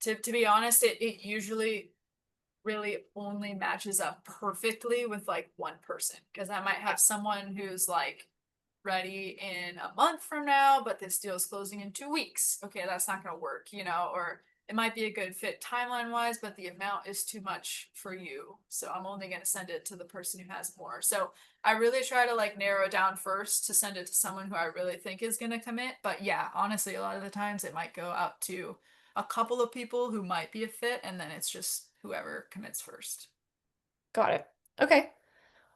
to be honest, it usually really only matches up perfectly with like one person. Because I might have someone who's like ready in a month from now, but this deal is closing in 2 weeks. Okay, that's not gonna work, you know, or it might be a good fit timeline wise, but the amount is too much for you. So I'm only gonna send it to the person who has more. So I really try to like narrow it down first to send it to someone who I really think is gonna commit. But yeah, honestly, a lot of the times it might go out to a couple of people who might be a fit, and then it's just whoever commits first. Got it. Okay.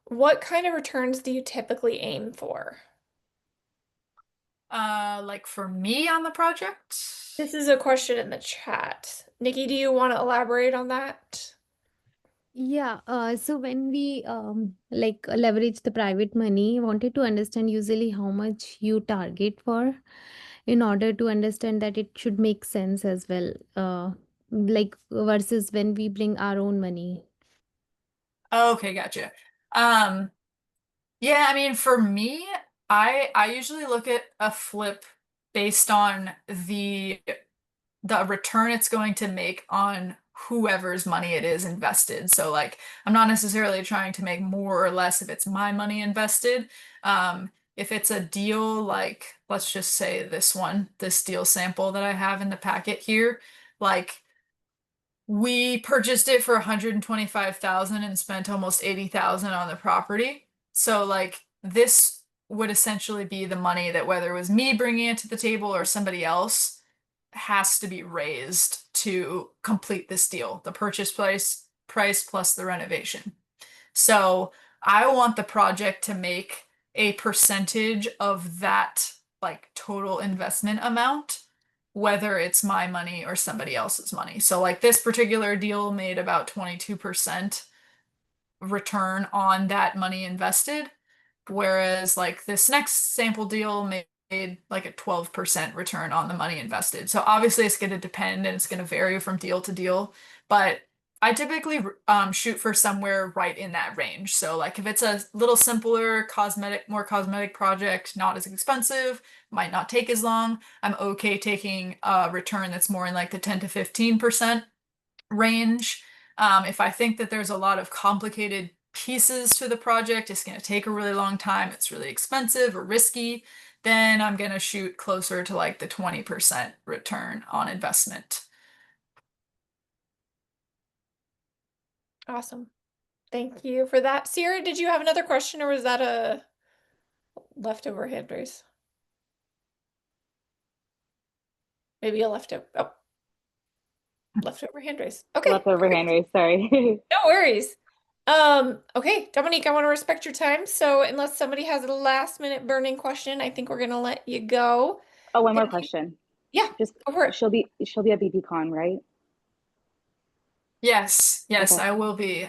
What kind of returns do you typically aim for? Like for me on the project. This is a question in the chat. Nikki, do you want to elaborate on that? Yeah, so when we like leverage the private money, wanted to understand usually how much you target for in order to understand that it should make sense as well. Like versus when we bring our own money. Okay, gotcha. Um, yeah, I mean, for me, I usually look at a flip based on the return it's going to make on whoever's money it is invested. So like I'm not necessarily trying to make more or less if it's my money invested. If it's a deal like let's just say this deal sample that I have in the packet here, like we purchased it for 125,000 and spent almost 80,000 on the property. So like this would essentially be the money that whether it was me bringing it to the table or somebody else has to be raised to complete this deal. The purchase price plus the renovation. So I want the project to make a percentage of that like total investment amount, whether it's my money or somebody else's money. So like this particular deal made about 22% return on that money invested, whereas like this next sample deal made like a 12% return on the money invested. So obviously it's going to depend and it's going to vary from deal to deal, but I typically shoot for somewhere right in that range. So like if it's a little simpler more cosmetic project, not as expensive, might not take as long, I'm okay taking a return that's more in like the 10 to 15% range. If I think that there's a lot of complicated pieces to the project, it's going to take a really long time, it's really expensive or risky, then I'm going to shoot closer to like the 20% return on investment. Awesome. Thank you for that. Sierra, did you have another question or was that a leftover hand raise? Maybe a leftover hand raise. Okay. Leftover Great. hand raise, sorry. No worries. Okay, Dominique, I want to respect your time. So unless somebody has a last minute burning question, I think we're gonna let you go. Oh, one more Thank you. question. Yeah, Just go for it. she'll be at BBCon, right? Yes, Okay. I will be.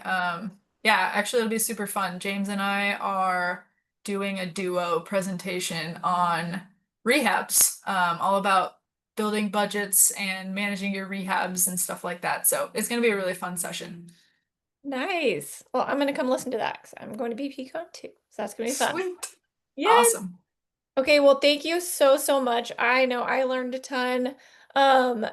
Yeah, actually it'll be super fun. James and I are doing a duo presentation on rehabs, all about building budgets and managing your rehabs and stuff like that. So it's gonna be a really fun session. Nice. Well, I'm gonna come listen to that because I'm going to BPCon too. So that's gonna be fun. Sweet. Yes. Awesome. Okay, well, thank you so much. I know I learned a ton. Um,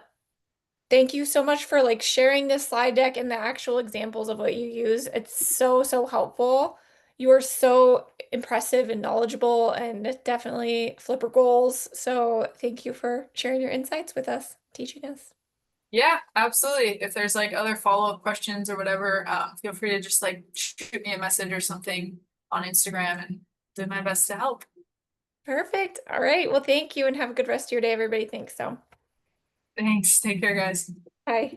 Thank you so much for like sharing this slide deck and the actual examples of what you use. It's so helpful. You are so impressive and knowledgeable and definitely flipper goals. So thank you for sharing your insights with us, teaching us. Yeah, absolutely. If there's like other follow-up questions or whatever, feel free to just like shoot me a message or something on Instagram and do my best to help. Perfect. All right. Well, thank you and have a good rest of your day, everybody. Thanks. So, Thanks. Take care, guys. bye.